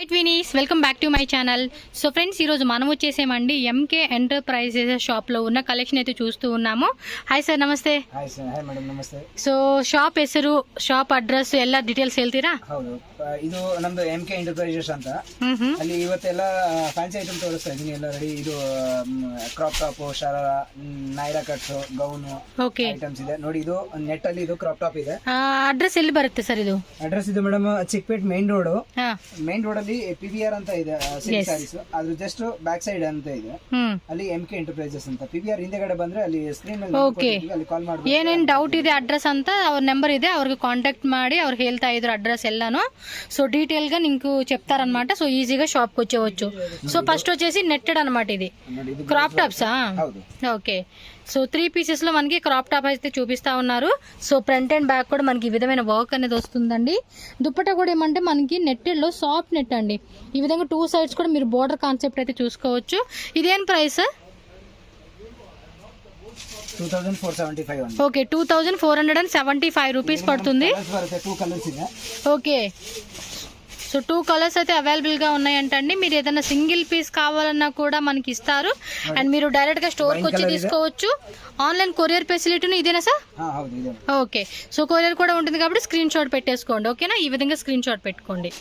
Right Vini's welcome back to my channel. So friends, ఈరోజు మనం వచ్చేసేమండి MK enterprises షాప్లో ఉన్న కలెక్షన్ అయితే చూస్తూ ఉన్నాము. హాయ్ ಸರ್, ನಮಸ್ತೆ. ಹಾಯ್ ಸರ್, ಹಾಯ್ ಮೇಡಮ್, ನಮಸ್ತೆ. ಸೊ ಶಾಪ್ ಹೆಸರು, ಶಾಪ್ ಅಡ್ರೆಸ್ ಎಲ್ಲ ಡೀಟೇಲ್ಸ್ ಹೇಳ್ತೀರಾ? ಹೌದು, ಇದು ನಮ್ದು ಎಂಕೆ ಎಂಟರ್ಪ್ರೈಸಸ್ ಅಂತ. ಅಲ್ಲಿ ಇವತ್ತೆಲ್ಲ ಫ್ಯಾನ್ಸಿ ಐಟಮ್ ತೋರಿಸ್ತಾ ಇದೀನಿ. ಎಲ್ಲ ರೆಡಿ. ಇದು ಕ್ರಾಪ್ ಟಾಪ್, ಶರಾರ, ನೈರಾ ಕಟ್ಸ್, ಗೌನ್ ಐಟಮ್ಸ್ ಇದೆ ನೋಡಿ. ಇದು ನೆಟ್ ಅಲ್ಲಿ ಇದು ಕ್ರಾಪ್ ಟಾಪ್ ಇದೆ. ಅಡ್ರೆಸ್ ಎಲ್ಲಿ ಬರುತ್ತೆ ಸರ್ ಇದು? ಅಡ್ರೆಸ್ ಇದು ಮೇಡಮ್ ಚಿಕ್ಪೇಟ್ ಮೇನ್ ರೋಡ್ ಅಲ್ಲಿ PVR ಅಂತ ಇದೆ ಸಿಲ್ಕ್ ಸ್ಯಾರೀಸ್. ಅದ್ರ ಜಸ್ಟ್ ಬ್ಯಾಕ್ ಸೈಡ್ ಅಂತ ಇದೆ. ಅಲ್ಲಿ ಎಂಕೆ ಎಂಟರ್ಪ್ರೈಸಸ್ ಅಂತ. PVR ಹಿಂದೆಗಡೆ ಬಂದ್ರೆ ಅಲ್ಲಿ ಸ್ಕ್ರೀನ್ ಅಲ್ಲಿ ಕಾಲ್ ಮಾಡಿ ಏನೇನ್ ಡೌಟ್ ಇದೆ ಅಡ್ರೆಸ್ ಅಂತ ಅವ್ರ ನಂಬರ್ ಇದೆ, ಅವ್ರಿಗೆ ಕಾಂಟ್ಯಾಕ್ಟ್ ಮಾಡಿ ಅವ್ರು ಹೇಳ್ತಾ ಇದ್ರು అడ్రస్ ఎల్లాను. సో డీటెయిల్ గా నీకు చెప్తారనమాట. సో ఈజీగా షాప్ కి వచ్చేవచ్చు. సో ఫస్ట్ వచ్చేసి నెట్టెడ్ అనమాట. ఇది క్రాప్ టాప్సా? ఓకే. సో 3 పీసెస్ లో మనకి క్రాప్ టాప్ అయితే చూపిస్తా ఉన్నారు. సో ఫ్రంట్ అండ్ బ్యాక్ కూడా మనకి ఈ విధమైన వర్క్ అనేది వస్తుందండి. దుప్పట్టా కూడా ఏమంటే మనకి నెట్టెడ్ లో సాఫ్ట్ నెట్ అండి. ఈ విధంగా 2 సైడ్స్ కూడా మీరు బోర్డర్ కాన్సెప్ట్ అయితే చూసుకోవచ్చు. ఇదేం ప్రైస్? 2475. ఓకే, 2475 రూపీస్ పడుతుంది. ఓకే. సో 2 కలర్స్ అయితే అవైలబుల్ గా ఉన్నాయంటండి. మీరు ఏదైనా సింగిల్ పీస్ కావాలన్నా కూడా మనకి ఇస్తారు. అండ్ మీరు డైరెక్ట్ గా స్టోర్ కి వచ్చి తీసుకోవచ్చు. ఆన్లైన్ కొరియర్ ఫెసిలిటీని ఇదేనా సార్? ఓకే. సో కొరియర్ కూడా ఉంటుంది కాబట్టి స్క్రీన్ షాట్ పెట్టేసుకోండి. ఓకేనా? ఈ విధంగా స్క్రీన్ షాట్ పెట్టుకోండి.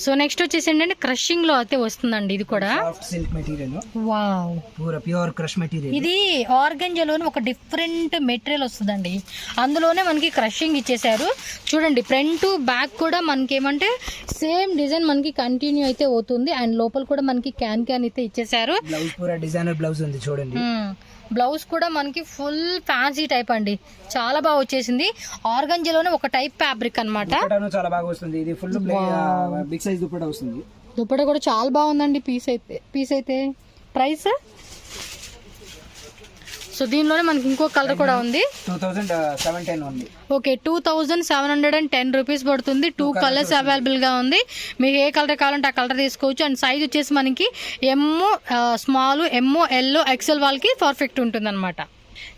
సో నెక్స్ట్ వచ్చేసి ఏంటంటే క్రషింగ్ లో అయితే వస్తుందండి. ఇది కూడా సిల్క్ మెటీరియల్. వావ్, పూరా ప్యూర్ క్రష్ మెటీరియల్. ఇది ఆర్గంజాలోనే ఒక డిఫరెంట్ మెటీరియల్ వస్తుందండి. అందులోనే మనకి క్రషింగ్ ఇచ్చేసారు చూడండి. ఫ్రంట్ బ్యాక్ కూడా మనకి ఏమంటే సేమ్ డిజైన్ మనకి కంటిన్యూ అయితే అవుతుంది. అండ్ లోపల కూడా మనకి క్యాన్ అయితే ఇచ్చేసారు. బ్లౌజ్ పూరా డిజైనర్ బ్లౌజ్ ఉంది చూడండి. బ్లౌజ్ కూడా మనకి ఫుల్ ఫ్యాన్సీ టైప్ అండి. చాలా బాగా వచ్చేసింది. ఆర్గంజాలోనే ఒక టైప్ ఫ్యాబ్రిక్ అన్నమాట. చాలా బాగా వస్తుంది. ఇది ఫుల్ బిగ్ సైజ్ దుపట్టా వస్తుంది. దుపట్టా కూడా చాలా బాగుందండి. పీస్ అయితే ప్రైస్. సో దీనిలోనే మనకి ఇంకో కలర్ కూడా ఉంది. 2710 ఉంది. ఓకే, 2710 రూపీస్ పడుతుంది. 2 కలర్స్ అవైలబుల్ గా ఉంది. మీకు ఏ కలర్ కావాలంటే ఆ కలర్ తీసుకోవచ్చు. అండ్ సైజ్ వచ్చేసి మనకి స్మాల్, ఎంఓ, ఎల్, ఎక్సెల్ వాళ్ళకి పర్ఫెక్ట్ ఉంటుంది అనమాట.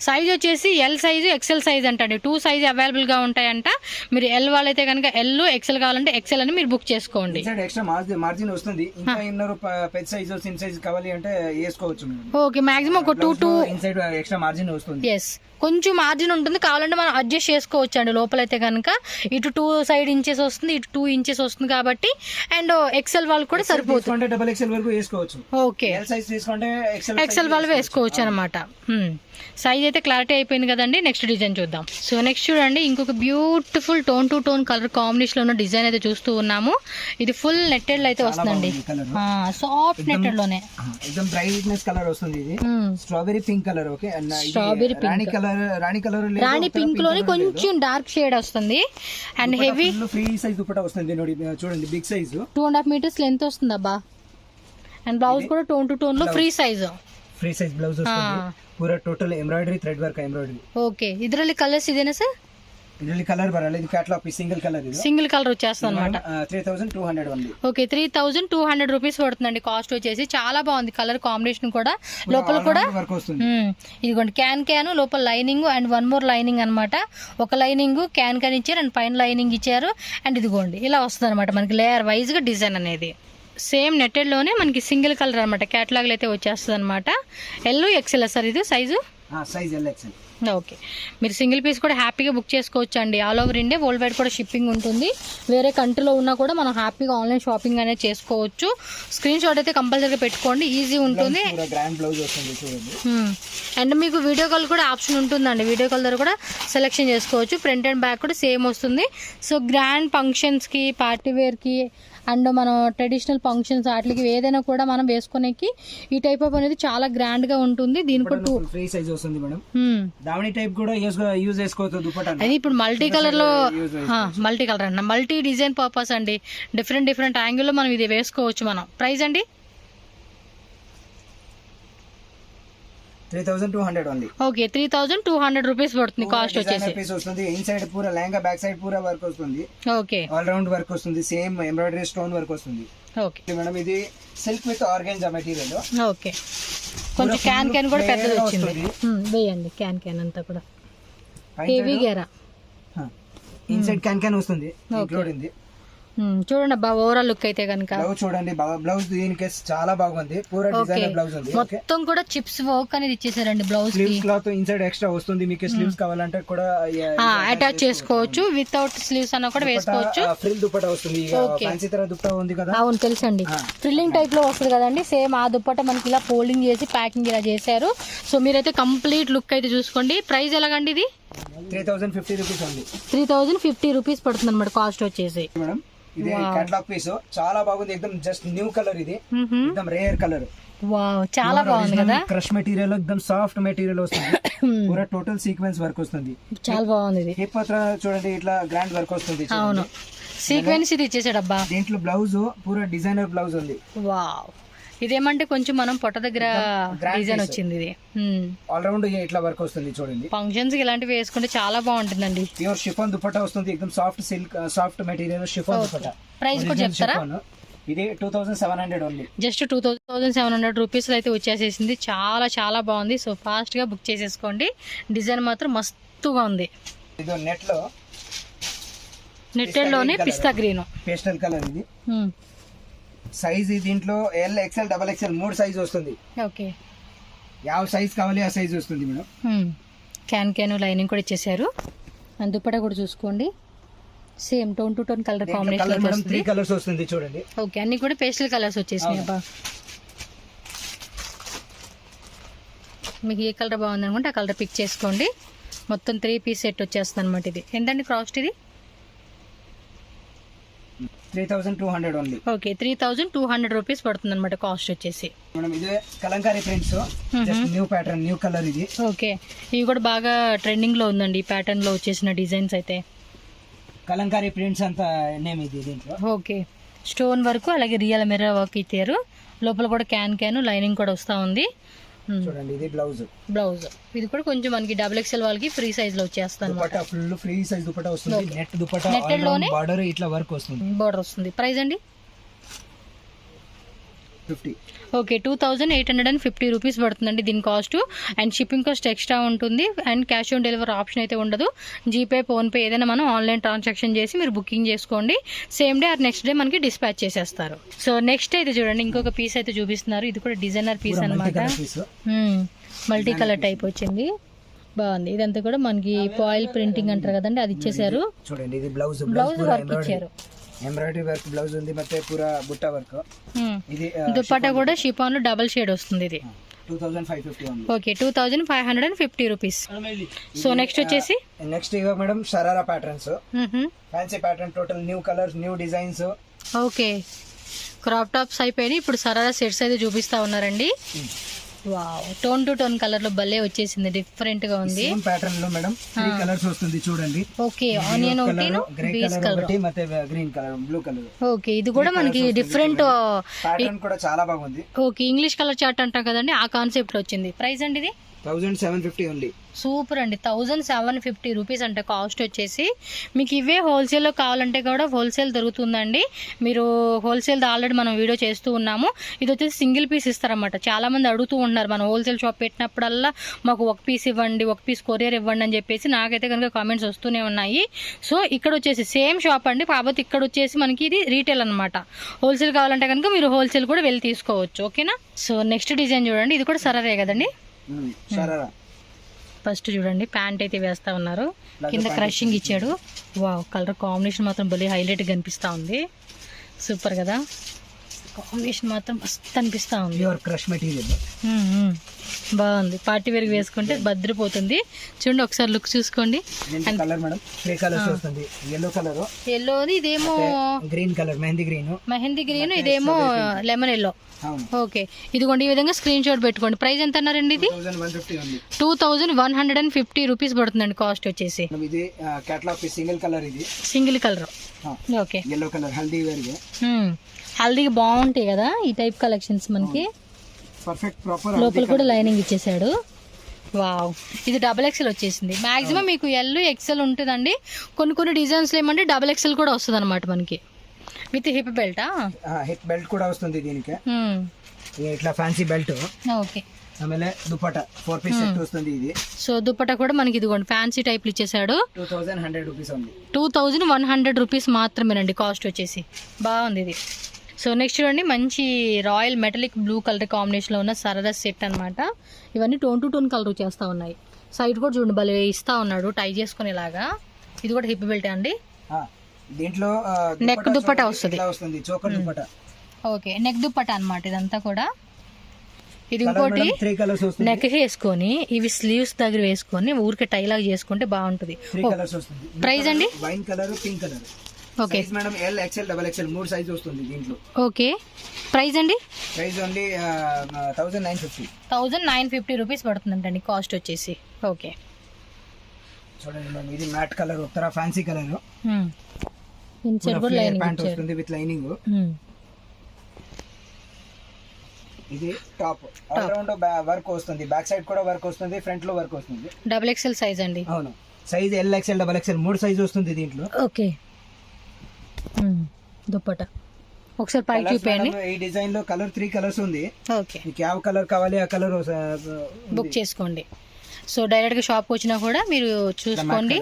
సైజ్ వచ్చేసి ఎల్ సైజు, ఎక్సెల్ సైజ్ అంటండి. 2 సైజ్ అవైలబుల్ గా ఉంటాయంట. మీరు ఎల్ వాళ్ళైతే కనుక ఎల్, ఎక్సెల్ కావాలంటే ఎక్సెల్ అని మీరు బుక్ చేసుకోండి. ఎక్స్ట్రా మార్జిన్ వస్తుంది. ఇంకా ఏమన్నారు పెద్ద సైజ్, సిమ్ సైజ్ కావాలి అంటే వేసుకోవచ్చు. ఓకే, మాక్సిమం ఒక 2 ఇన్సైడ్ ఎక్స్ట్రా మార్జిన్ వస్తుంది. ఎస్, కొంచెం మార్జిన్ ఉంటుంది. కావాలంటే మనం అడ్జస్ట్ చేసుకోవచ్చు అండి. లోపలైతే కనుక ఇటు 2 సైడ్ ఇంచెస్ వస్తుంది, ఇటు 2 ఇంచెస్ వస్తుంది కాబట్టి. అండ్ ఎక్సెల్ వాళ్ళు కూడా సరిపోతుంది. డబుల్ ఎక్సెల్ వరకు వేసుకోవచ్చు. ఓకే, సైజ్ తీసుకుంటే ఎక్సెల్ వాళ్ళు వేసుకోవచ్చు అనమాట. సైజ్ అయితే క్లారిటీ అయిపోయింది కదండి. నెక్స్ట్ డిజైన్ చూద్దాం. సో నెక్స్ట్ చూడండి, ఇంకొక beautiful tone to tone colour combination లో ఉన్న డిజైన్ అయితే చూస్తూ ఉన్నాము. ఇది ఫుల్ నెట్టెడ్ అయితే వస్తుందండి. సాఫ్ట్ నెట్టెడ్ లోనే బ్రైట్నెస్ కలర్ వస్తుంది. ఇది strawberry pink colour. Okay, strawberry pink, Rani pink లోనే కొంచెం డార్క్ షేడ్ వస్తుంది. And heavy free size dupatta వస్తుంది. చూడండి, బిగ్ సైజ్ 2.5 మీటర్స్ లెంత్ వస్తుంది అబ్బా. అండ్ బ్లౌజ్ కూడా టోన్ టు టోన్ లో ఫ్రీ సైజ్ బ్లౌజ్ వస్తుంది. पूरा total embroidery thread work embroidery. Okay, ఇదರಲ್ಲಿ కలర్స్ ఇదేనా సార్? ಇದರಲ್ಲಿ ಕಲರ್ ಬರಲ್ಲ. ಇದು ಕ್ಯಾಟಲಾಗ್ ಪೀಸ್, సింగిల్ కలర్. ఇది సింగిల్ కలర్ వచ్చేస్తుంది అన్నమాట. 3200 ఉంది. ఓకే, 3200 రూపీస్ పడుతుందండి కాస్ట్ వచ్చేసి. చాలా బాగుంది కలర్ కాంబినేషన్ కూడా. లోపల కూడా వర్క్ వస్తుంది. ఇదిగోండి క్యాన్ లోపల లైనింగ్ అండ్ 1 మోర్ లైనింగ్ అన్నమాట. ఒక లైనింగ్ క్యాన్ ఇచ్చారు అండ్ పైన లైనింగ్ ఇచ్చారు. అండ్ ఇదిగోండి ఇలా వస్తుంది అనమాట మనకి లేయర్ వైజ్ గా డిజైన్ అనేది. సేమ్ నెట్టెడ్ లోనే మనకి సింగిల్ కలర్ అనమాట. క్యాటలాగ్ అయితే వచ్చేస్తుంది అనమాట. ఎల్, ఎక్సెల్ సార్ ఇది size? Size L, XL. Okay, మీరు సింగిల్ పీస్ కూడా హ్యాపీగా బుక్ చేసుకోవచ్చు అండి. All over India, world wide కూడా షిప్పింగ్ ఉంటుంది. వేరే కంట్రీలో ఉన్నా కూడా మనం హ్యాపీగా ఆన్లైన్ షాపింగ్ అనేది చేసుకోవచ్చు. స్క్రీన్ షాట్ అయితే కంపల్సరీగా పెట్టుకోండి, ఈజీ ఉంటుంది. అండ్ మీకు వీడియో కాల్ కూడా ఆప్షన్ ఉంటుందండి. వీడియో కాల్ ద్వారా కూడా సెలెక్షన్ చేసుకోవచ్చు. ఫ్రంట్ అండ్ బ్యాక్ కూడా సేమ్ వస్తుంది. సో గ్రాండ్ ఫంక్షన్స్కి, పార్టీ వేర్కి అండ్ మనం ట్రెడిషనల్ ఫంక్షన్స్ వాటికి ఏదైనా కూడా మనం వేసుకునేకి ఈ టైప్ ఆఫ్ అనేది చాలా గ్రాండ్ గా ఉంటుంది. దీని కూడా ఫ్రీ సైజ్ వస్తుంది మేడం. దావణి టైప్ కూడా యూజ్ చేసుకోవచ్చు దుపట్టా. అది ఇప్పుడు మల్టీ కలర్ లో, మల్టీ కలర్ అన్న మల్టీ డిజైన్ పర్పస్ అండి. డిఫరెంట్ యాంగిల్ లో మనం ఇది వేసుకోవచ్చు. మనం ప్రైస్ అండి 3200 ఉంది. ఓకే, 3200 రూపీస్ పడుతుంది కాస్ట్ వచ్చేసి. వస్తుంది ఇన్సైడ్ పూరా లెహంగా, బ్యాక్ సైడ్ పూరా వర్క్ వస్తుంది. ఓకే, ఆల్ రౌండ్ వర్క్ వస్తుంది. సేమ్ ఎంబ్రాయిడరీ స్టోన్ వర్క్ వస్తుంది. ఓకే మేడం, ఇది silk with organza material. Okay, కొంచెం క్యాన్ కూడా పెద్దది వచ్చింది. వేయండి క్యాన్ అంతా కూడా హెవీ గేరా. ఇన్సైడ్ క్యాన్ వస్తుంది ఇంక్లూడింగ్. చూడండి అబ్బా ఓవరాల్ లుక్ అయితే కనుక బ్లౌజ్ చూడండి, బ్లౌజ్ దీనికి చాలా బాగుంది, పూరా డిజైనర్ బ్లౌజ్ ఉంది. మొత్తం కూడా చిప్స్ వర్క్ అనేది ఇచ్చేసారండి blouse sleeves cloth inside extra వస్తుంది, మీకు స్లీవ్స్ కావాలంటే కూడా అటాచ్ చేసుకోవచ్చు, వితౌట్ స్లీవ్స్ అన్న కూడా వేసుకోవచ్చు. ఫ్రిల్ దుపట్టా వస్తుంది, ఫ్యాన్సీ తర దుపట్టా ఉంది కదా. అవును తెలుసండి, ఫ్రిల్లింగ్ టైప్ లో వస్తుంది కదండి, సేమ్ ఆ దుపట్టా మనకి ఇలా ఫోల్డింగ్ చేసి ప్యాకింగ్ ఇలా చేశారు. సో మీరైతే కంప్లీట్ లుక్ అయితే చూసుకోండి. ప్రైస్ ఎలాగండి ఇది? 3050 రూపీస్ ఉంది. 3050 రూపీస్ పడుతుంది అనమాట కాస్ట్ వచ్చేసి. మేడం ఇది కేటలాగ్ పీస్ చాలా బాగుంది, ఎక్దమ్ జస్ట్ న్యూ కలర్, ఇది ఎక్దమ్ రేర్ కలర్. వావ్ చాలా బాగుంది కదా. క్రష్ మెటీరియల్ ఎక్దమ్ సాఫ్ట్ మెటీరియల్ వస్తుంది, పూరా టోటల్ సీక్వెన్స్ వర్క్ వస్తుంది, చాలా బాగుంది ఇది. హిప్ పత్ర చూడండి ఇట్లా గ్రాండ్ వర్క్ వస్తుంది. అవును సీక్వెన్స్ ఇది ఇచ్చేసాడు అబ్బా. దీంట్లో బ్లౌజ్ పూరా డిజైనర్ బ్లౌజ్ ఉంది. వావ్ ఇదేమంటే కొంచెం మనం పొట్ట దగ్గర డిజైన్ వచ్చింది, ఇది ఆల్ రౌండ్ ఇట్లా వర్క్ వస్తుంది చూడండి. ఫంక్షన్స్ కి ఇలాంటివి వేసుకుంటే చాలా బాగుంటుందండి. ప్యూర్ షిఫాన్ దుపట్టా వస్తుంది, ఎక్దమ్ soft silk soft material chiffon dupatta. Price కూడా చెప్తారా? ఇది 2700 ఓన్లీ, జస్ట్ 2700 రూపీస్ అయితే వచ్చేసేసింది. చాలా చాలా బాగుంది. సో ఫాస్ట్ గా బుక్ చేసేసుకోండి. డిజైన్ మాత్రం మస్తుగా ఉంది. ఇది నెట్టెడ్ లోనే పిస్తా గ్రీన్ పేస్టల్ కలర్. ఇది సైజ్ దీంట్లో L XL double XL 3 size వస్తుంది. ఓకే ಯಾವ సైజ్ కావాలి ఆ సైజ్ వస్తుంది మేడం. క్యాన్ లైనింగ్ కూడా ఇచ్చేసారు. దుపట్టా కూడా చూసుకోండి, same tone to tone colour combination madam. 3 colours వస్తుంది చూడండి. ఓకే అన్ని కూడా పేస్టల్ కలర్స్ వచ్చేసినాయి అబ్బా. మీకు ఏ కలర్ బాగుంది అనుకుంటే ఆ కలర్ పిక్ చేసుకోండి. మొత్తం 3 పీస్ సెట్ వచ్చేస్తుంది అనమాట. ఇది ఎంతండి కాస్ట్? ఇది 3200 ఓన్లీ. ఓకే 3200 రూపీస్ పడుతుంది అనమాట కాస్ట్ వచ్చేసి. మేడం ఇదే Kalamkari prints, just new pattern, new colour ఇది. ఓకే ఇవి కూడా బాగా ట్రెండింగ్ లో ఉందండి, ఈ ప్యాటర్న్ లో వచ్చేసిన డిజైన్స్ అయితే. కలంకారీ ప్రింట్స్ అంతా నేమ్ ఇది దీంట్లో. ఓకే స్టోన్ వర్క్ అలాగే రియల్ మిర్రర్ వర్క్ ఇచ్చారు. లోపల కూడా క్యాన్ లైనింగ్ కూడా వస్తా ఉంది. చూడండి ఇది బ్లౌజ్. ఇది కూడా కొంచెం మనకి డబుల్ ఎక్స్ఎల్ వాళ్ళకి ఫ్రీ సైజ్ లో వచ్చేస్తాను. Dupatta full free size dupatta వస్తుంది. నెట్ దుపట్టా, నెట్టెడ్ లోనే బార్డర్ ఇట్లా వర్క్ వస్తుంది, బార్డర్ వస్తుంది. ప్రైస్ అండి 50. ఓకే 2850 రూపీస్ పడుతుందండి దీని cost. And shipping cost extra ఉంటుంది. And cash on delivery option అయితే ఉండదు. జీపే, ఫోన్పే ఏదైనా మనం ఆన్లైన్ ట్రాన్సాక్షన్ చేసి మీరు బుకింగ్ చేసుకోండి. Same day or next day మనకి డిస్పాచ్ చేసేస్తారు. సో నెక్స్ట్ అయితే చూడండి ఇంకొక పీస్ అయితే చూపిస్తున్నారు. ఇది కూడా డిజైనర్ పీస్ అనమాట, మల్టీ కలర్ టైప్ వచ్చింది. బాగుంది. ఇదంతా కూడా మనకి ఫాయిల్ ప్రింటింగ్ అంటారు కదండి, అది ఇచ్చేసారు. చూడండి ఇది బ్లౌజ్ వర్క్ ఇచ్చారు, ఎంబ్రాయిడరీ వర్క్ బ్లౌజ్ ఉంది, ಮತ್ತೆ పూరా బుట్టా వర్క్. ఇది దుపట్టా కూడా షిఫాన్ లో డబల్ షేడ్ వస్తుంది. ఇది 2550 ఉంది. Okay 2550 rupees. సో నెక్స్ట్ వచ్చేసి నెక్స్ట్ ఇగో madam sharara patterns, fancy pattern, total new colours, new designs. Okay crop tops అయిపోయినాయి, ఇప్పుడు సరారా సెట్స్ అయితే చూపిస్తా ఉన్నారండి. Wow tone to tone colour లో భలే వచ్చేసింది, డిఫరెంట్ గా ఉంది. సేమ్ ప్యాటర్న్ లో మేడం 3 కలర్స్ వస్తుంది చూడండి. ఓకే ఆనియన్ ఒకటి, బీచ్ కలర్ ಮತ್ತೆ green colour, blue colour. Okay ఇది కూడా మనకి డిఫరెంట్ ప్యాటర్న్ కూడా చాలా బాగుంది. ఓకే ఇంగ్లీష్ కలర్ చార్ట్ అంటాం కదండి, ఆ కాన్సెప్ట్ వచ్చింది. ప్రైస్ అండి ఇది 1750 ఓన్లీ. సూపర్ అండి, 1750 రూపీస్ అంటే కాస్ట్ వచ్చేసి. మీకు ఇవే హోల్సేల్లో కావాలంటే కూడా హోల్సేల్ దొరుకుతుందండి. మీరు హోల్సేల్ ఆల్రెడీ మనం వీడియో చేస్తూ ఉన్నాము. ఇది వచ్చేసి సింగిల్ పీస్ ఇస్తారన్నమాట. చాలా మంది అడుగుతూ ఉన్నారు, మనం హోల్సేల్ షాప్ పెట్టినప్పుడల్లా మాకు ఒక పీస్ ఇవ్వండి, ఒక పీస్ కొరియర్ ఇవ్వండి అని చెప్పేసి నాకైతే కనుక కామెంట్స్ వస్తూనే ఉన్నాయి. సో ఇక్కడ వచ్చేసి సేమ్ షాప్ అండి, కాకపోతే ఇక్కడ వచ్చేసి మనకి ఇది రీటైల్ అనమాట. హోల్సేల్ కావాలంటే కనుక మీరు హోల్సేల్ కూడా వెళ్ళి తీసుకోవచ్చు. ఓకేనా. సో నెక్స్ట్ డిజైన్ చూడండి, ఇది కూడా సరారే కదండి. ఫస్ట్ చూడండి ప్యాంట్ అయితే వేస్తా ఉన్నారు, కింద క్రషింగ్ ఇచ్చాడు. వావ్ కలర్ కాంబినేషన్ మాత్రం భలే హైలైట్ గా అనిపిస్తా ఉంది. సూపర్ కదా, కాంబినేషన్ మాత్రం మస్త్ అనిపిస్తా ఉంది. క్రష్ మెటీరియల్ బాగుంది, పార్టీ వేర్ వేసుకుంటే భద్రపోతుంది. చూడండి ఒకసారి లుక్ చూసుకోండి. ఎల్లోది, ఇదేమో గ్రీన్ కలర్, మెహందీ గ్రీన్, ఇదేమో లెమన్ ఎల్లో. ఓకే ఇదిగోండి ఈ విధంగా స్క్రీన్ షాట్ పెట్టుకోండి. ప్రైస్ ఎంత అన్నారండి? ఇది 2150 రూపీస్ పడుతుందండి కాస్ట్ వచ్చేసి. Single colour. ఓకే హల్దీకి బాగుంటాయి కదా ఈ టైప్ కలెక్షన్స్ మనకి. లోపల కూడా లైనింగ్ ఇచ్చేసాడు. వావ్ ఇది డబల్ ఎక్సెల్ వచ్చేసింది. మాక్సిమం మీకు ఎల్ ఎక్సెల్ ఉంటుందండి. కొన్ని డిజైన్స్ లో ఏమంటే డబల్ ఎక్సెల్ కూడా వస్తుంది అనమాట మనకి, with hip belt. Hip belt కూడా వస్తుంది దీనికి, ఇట్లా ఫ్యాన్సీ బెల్ట్. ఓకే ಆಮೇಲೆ ದುಪ್ಪಟ 4 ಪೀಸ್ ಸೆಟ್ వస్తుంది ఇది. సో దుప్పట కూడా మనకి ఇదిగోండి ఫ్యాన్సీ టైప్ ఇచ్చేసాడు. 2100 రూపీస్ ఉంది. 2100 రూపీస్ మాత్రమేనండి కాస్ట్ వచ్చేసి. బాగుంది ఇది. సో నెక్స్ట్ చూడండి మంచి royal metallic blue colour combination లో ఉన్న సరదా సెట్ అన్నమాట. ఇవన్నీ టోన్ టు టోన్ కలర్ చేస్తా ఉన్నాయి. సైడ్ కూడా చూడండి భలే ఇస్తా ఉన్నాడు టై చేసుకునేలాగా. ఇది కూడా హిప్ బెల్ట్ అండి. దీంట్లో నెక్ దుప్పట వస్తుంది. Choker dupatta. Okay neck dupatta అన్నమాట ఇదంతా కూడా. ఇది ఇంకోటి నెక్ వేసుకొని ఇవి స్లీవ్స్ దగ్గర వేసుకొని ఊరికే టై లాగా చేసుకుంటే బాగుంటుంది. ప్రైస్ అండి? Wine colour, pink colour. Okay madam L XL double XL 3 size వస్తుంది దీంట్లో. ఓకే ప్రైస్ అండి? Price only 1950. 1950 రూపీస్ పడుతుందండి కాస్ట్ వచ్చేసి. ఓకే చూడండి మేడం ఇది మ్యాట్ కలర్ ఉత్తర ఫ్యాన్సీ కలర్. ఇన్సైడ్ కూడా లైనింగ్ ప్యాంట్ వస్తుంది విత్ లైనింగ్. ఇది టాప్ ఆల్ రౌండ్ వర్క్ వస్తుంది. బ్యాక్ సైడ్ కూడా వర్క్ వస్తుంది, ఫ్రంట్ లో వర్క్ వస్తుంది. డబుల్ ఎక్స్ఎల్ సైజ్ అండి. అవును size L XL double XL 3 size వస్తుంది దీంట్లో. ఓకే దుప్పట ఒకసారి పైకి చూపేయండి. ఈ డిజైన్ లో కలర్ 3 కలర్స్ ఉంది. ఓకే మీకు ఏ కలర్ కావాలి ఆ కలర్ బుక్ చేసుకోండి. సో డైరెక్ట్ గా షాప్ వచ్చినా కూడా మీరు చూసుకోండి.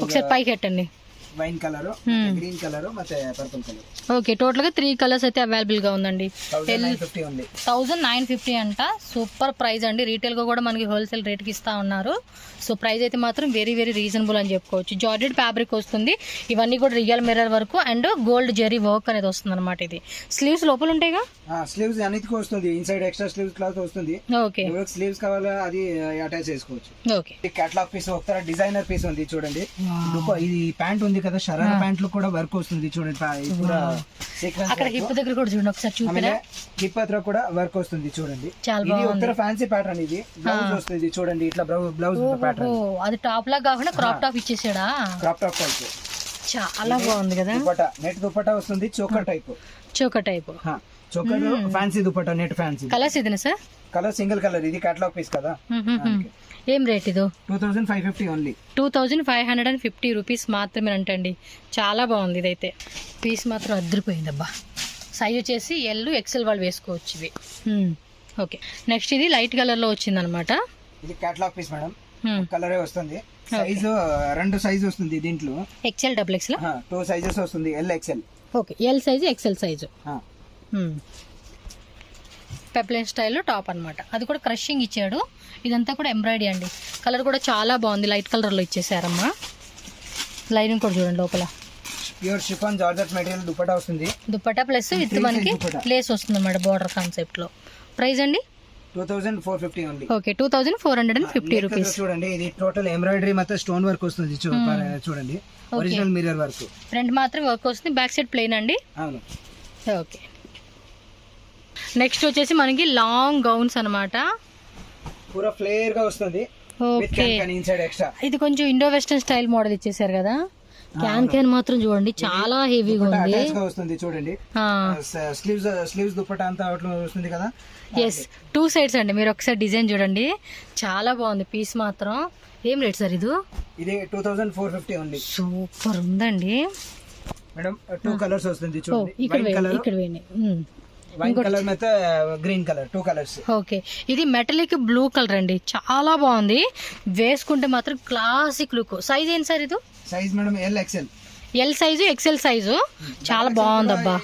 ఒకసారి పైకి పెట్టండి. వైన్ కలర్, గ్రీన్ కలర్ ಮತ್ತೆ పర్పుల్ కలర్. ఓకే టోటల్ గా 3 కలర్స్ అయితే అవైలబుల్ గా ఉందండి. 1950 అంట. సూపర్ ప్రైస్ అండి. రీటైల్ గా కూడా మనకి హోల్సేల్ రేట్ కి ఇస్తా ఉన్నారు. సో ప్రైస్ అయితే మాత్రం వెరీ వెరీ రీజనబుల్ అని చెప్పుకోవచ్చు. జార్జెట్ ఫ్యాబ్రిక్ వస్తుంది. ఇవన్నీ కూడా real mirror work and gold zari work అనేది వస్తుంది అనమాట. ఇది స్లీవ్స్ లోపల ఉంటాయిగా. స్లీవ్స్ అన్నిటికీ వస్తుంది. ఇన్సైడ్ ఎక్స్ట్రా స్లీవ్స్ క్లాత్ వస్తుంది. ఓకే స్లీవ్స్ కావాలా అది అటాచ్ చేసుకోవచ్చు. ఓకే కేటలాగ్ పీస్ ఒక డిజైనర్ పీస్ ఉంది చూడండి. ఇది ప్యాంట్ ఉంది కదా షరారా ప్యాంట్ లో కూడా వర్క్ వస్తుంది చూడండి. అక్కడ హిప్ దగ్గర కూడా చూడండి ఒకసారి చూపినా. హిప్ దగ్గర కూడా వర్క్ వస్తుంది చూడండి. ఇది ఉత్తర ఫ్యాన్సీ ప్యాటర్న్. ఇది బ్లౌజ్ వస్తుంది చూడండి ఇట్లా బ్లౌజ్ ప్యాటర్న్. అది టాప్ లా కాకుండా క్రాప్ టాప్ ఇచ్చేసాడా. క్రాప్ టాప్ టైప్ చాలా బాగుంది కదా. దుపట్టా నెట్ దుపట్టా వస్తుంది. Choker type. Choker fancy dupatta net fancy. Colours ఇదేనా సార్? Colour single colour. ఇది కేటలాగ్ పీస్ కదా. ఏం రేట్ ఇది? 2550 ఓన్లీ. 2550 రూపీస్ మాత్రమే అంటండి. చాలా బాగుంది ఇదైతే. పీస్ మాత్రం అద్దరిపోయింది అబ్బా. సైజ్ వచ్చేసి ఎల్ ఎక్సెల్ వాళ్ళు వేసుకోవచ్చు ఇవి. ఓకే నెక్స్ట్ ఇది లైట్ కలర్ లో వచ్చింది అనమాట. ఇది కేటలాగ్ పీస్ మేడం. కలరే వస్తుంది. సైజ్ 2 సైజ్ వస్తుంది దీంట్లో. ఎక్సెల్ డబుల్ ఎక్సెల్ 2 సైజెస్ వస్తుంది. L XL. Okay L size XL size. Peplum స్టైల్లో టాప్ అన్నమాట. అది కూడా క్రషింగ్ ఇచ్చాడు. ఇదంతా కూడా ఎంబ్రాయిడరీ అండి. కలర్ కూడా చాలా బాగుంది. లైట్ కలర్ లో ఇచ్చేసారమ్మా. లైనింగ్ కూడా చూడండి లోపల. Pure chiffon georgette material dupatta వస్తుంది. దుపట్టా ప్లస్ విత్ మనకి లేస్ వస్తుంది అన్నమాట బోర్డర్ కాన్సెప్ట్ లో. ప్రైస్ అండి? 2450 ఓన్లీ. Okay 2450 rupees. చూడండి ఇది టోటల్ ఎంబ్రాయిడరీ మొత్తం స్టోన్ వర్క్ వస్తుంది చూడండి. Original mirror work. ఫ్రంట్ మాత్రం వర్క్ వస్తుంది. బ్యాక్ సైడ్ ప్లెయిన్ అండి. అవును. ఓకే నెక్స్ట్ వచ్చేసి మనకి లాంగ్ గౌన్స్ అన్నమాట. పూరా ఫ్లేర్ గా వస్తుంది. Okay inside extra. ఇది కొంచెం ఇండో వెస్టర్న్ స్టైల్ మోడల్ ఇచ్చేసారు కదా. క్యాన్ మాత్రం చూడండి చాలా హెవీగా వస్తుంది చూడండి. స్లీవ్స్ దుపట్టా అంతా అట్లా వస్తుంది కదా. ఎస్ 2 సైడ్స్ అండి. మీరు ఒకసారి డిజైన్ చూడండి చాలా బాగుంది. పీస్ మాత్రం ఏం రేట్ సార్ ఇది? 2450 ఓన్లీ. సూపర్ ఉందండి మేడం. 2 కలర్స్ వస్తుంది చూడండి. ఇక్కడ వేయండి. వైన్ కలర్ మీద గ్రీన్ కలర్ 2 కలర్స్. ఓకే ఇది మెటాలిక్ బ్లూ కలర్ అండి. చాలా బాగుంది. వేసుకుంటే మాత్రం క్లాసిక్ లుక్. సైజ్ ఏంటి సార్ ఇది? Size madam L XL. L size XL size చాలా బాగుంది అబ్బా.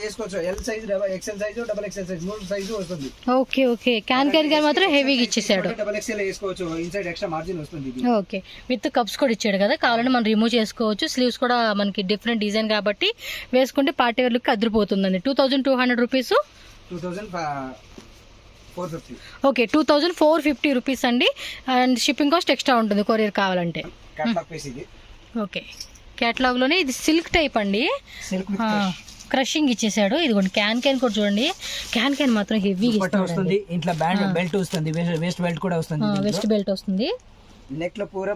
L size XL size double XL size 3 size వస్తుంది. ఓకే ఓకే క్యాన్ క్యారీ మాత్రం హెవీగా ఇచ్చేసాడు. డబుల్ ఎక్సెల్ వేసుకోవచ్చు. ఇన్సైడ్ ఎక్స్ట్రా మార్జిన్ వస్తుంది. ఓకే విత్ కప్స్ కూడా ఇచ్చాడు కదా. కావాలంటే మనం రిమూవ్ చేసుకోవచ్చు. స్లీవ్స్ కూడా మనకి డిఫరెంట్ డిజైన్ కాబట్టి వేసుకుంటే పార్టీ వేర్ లుక్ అదిరిపోతుందండి. 2200 రూపీస్. 2450. ఓకే 2450 రూపీస్ అండి. అండ్ షిప్పింగ్ కాస్ట్ ఎక్స్ట్రా ఉంటుంది కొరియర్ కావాలంటే. ఓకే కేటలాగ్ లోనే ఇది సిల్క్ టైప్ అండి. క్రషింగ్ ఇచ్చేసాడు. ఇదిగోండి క్యాన్ కూడా చూడండి. క్యాన్ మాత్రం హెవీగా వస్తుంది. ఇంట్లో బెల్ట్ వస్తుంది. వేస్ట్ బెల్ట్ కూడా వస్తుంది. వెస్ట్ బెల్ట్ వస్తుంది. నెక్ లో పూరా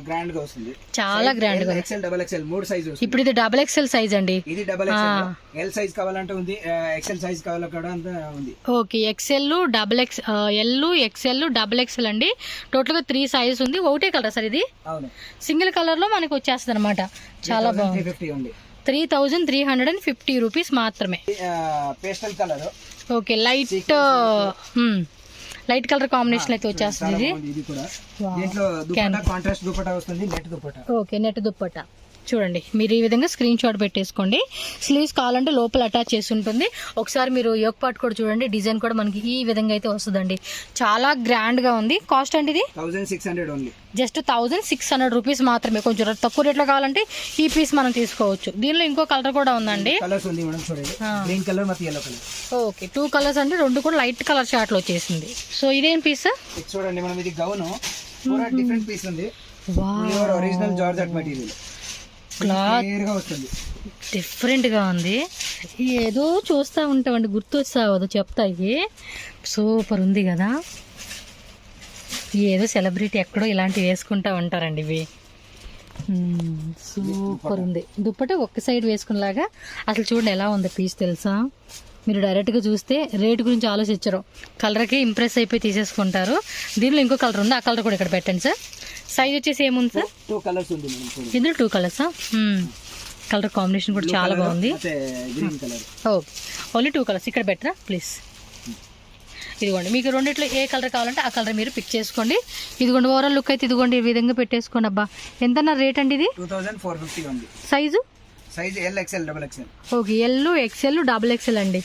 గ్రాండ్ గా వస్తుంది. చాలా గ్రాండ్ గా. ఎక్సెల్ డబుల్ ఎక్సెల్ 3 సైజ్ వస్తుంది. ఇప్పుడు ఇది డబుల్ ఎక్సెల్ సైజ్ అండి. ఇది డబుల్ ఎక్సెల్. ఎల్ సైజ్ కావాలంటే ఉంది. ఎక్సెల్ సైజ్ కావాలంటే కూడా ఉంది. Okay XL double L XL double XL అండి. టోటల్ గా 3 సైజెస్ ఉంది. ఒకటే కలర్ సార్ ఇది. అవును సింగిల్ సింగిల్ కలర్ లో మనకి వచ్చేస్తుంది అనమాట. చాలా బాగుంది. 3350 రూపీస్ మాత్రమే. Pastel colour. Okay light light colour combination అయితే వచ్చేస్తుంది ఇది. ఇది కూడా దీంట్లో దుపట్టా కాంట్రాస్ట్ దుపట్టా వస్తుంది, net dupatta. Okay, net dupatta చూడండి. మీరు ఈ విధంగా స్క్రీన్ షాట్ పెట్టేసుకోండి. స్లీవ్స్ కావాలంటే లోపల అటాచ్ చేసి ఉంటుంది. ఒకసారి మీరు యోక్ పార్ట్ కూడా చూడండి, డిజైన్ కూడా మనకి ఈ విధంగా అయితే వస్తుందండి. చాలా గ్రాండ్ గా ఉంది. కాస్ట్ అండి ఇది 1600 ఓన్లీ, జస్ట్ 1600 రూపీస్ మాత్రమే. కొంచెం తక్కువ రేట్లో కావాలంటే ఈ పీస్ మనం తీసుకోవచ్చు. దీనిలో ఇంకో కలర్ కూడా ఉందండి. కలర్స్ ఉంది మేడం, చూడండి గ్రీన్ కలర్ మరియు yellow కలర్. ఓకే, 2 కలర్స్ అండి, 2 కూడా లైట్ కలర్ షార్ట్ లో వచ్చేసింది. సో ఇదేం పీస్ చూడండి మనం, ఇది గౌన్ పూరా డిఫరెంట్ పీస్ ఉంది. ఒరిజినల్ జార్జెట్ మెటీరియల్, క్లాత్ వస్తుంది, డిఫరెంట్ గా ఉంది. ఏదో చూస్తా ఉంటామండి, గుర్తు వస్తావు చెప్తా. ఇది సూపర్ ఉంది కదా, ఏదో సెలబ్రిటీ ఎక్కడో ఇలాంటివి వేసుకుంటా ఉంటారండి ఇవి. సూపర్ ఉంది. దుప్పట ఒక్క సైడ్ వేసుకునేలాగా. అసలు చూడండి ఎలా ఉంది పీస్ తెలుసా. మీరు డైరెక్ట్గా చూస్తే రేట్ గురించి ఆలోచించరు, కలర్కి ఇంప్రెస్ అయిపోయి తీసేసుకుంటారు. దీనిలో ఇంకో కలర్ ఉంది, ఆ కలర్ కూడా ఇక్కడ పెట్టండి సార్. సైజ్ వచ్చేసి ఏముంది సార్? 2 కలర్స్ ఉంది ఇందులో 2 కలర్సా? కలర్ కాంబినేషన్ కూడా చాలా బాగుంది. ఓకే, ఓన్లీ 2 కలర్స్ ఇక్కడ బెటరా ప్లీజ్. ఇదిగోండి, మీకు రెండిట్లో ఏ కలర్ కావాలంటే ఆ కలర్ మీరు పిక్ చేసుకోండి. ఇదిగోండి ఓవరాల్ లుక్ అయితే ఇదిగోండి ఈ విధంగా పెట్టేసుకోండి. అబ్బా ఎంత రేట్ అండి ఇది? 2450 ఉంది. Size size L XL double XL. Okay, L XL double XL అండి.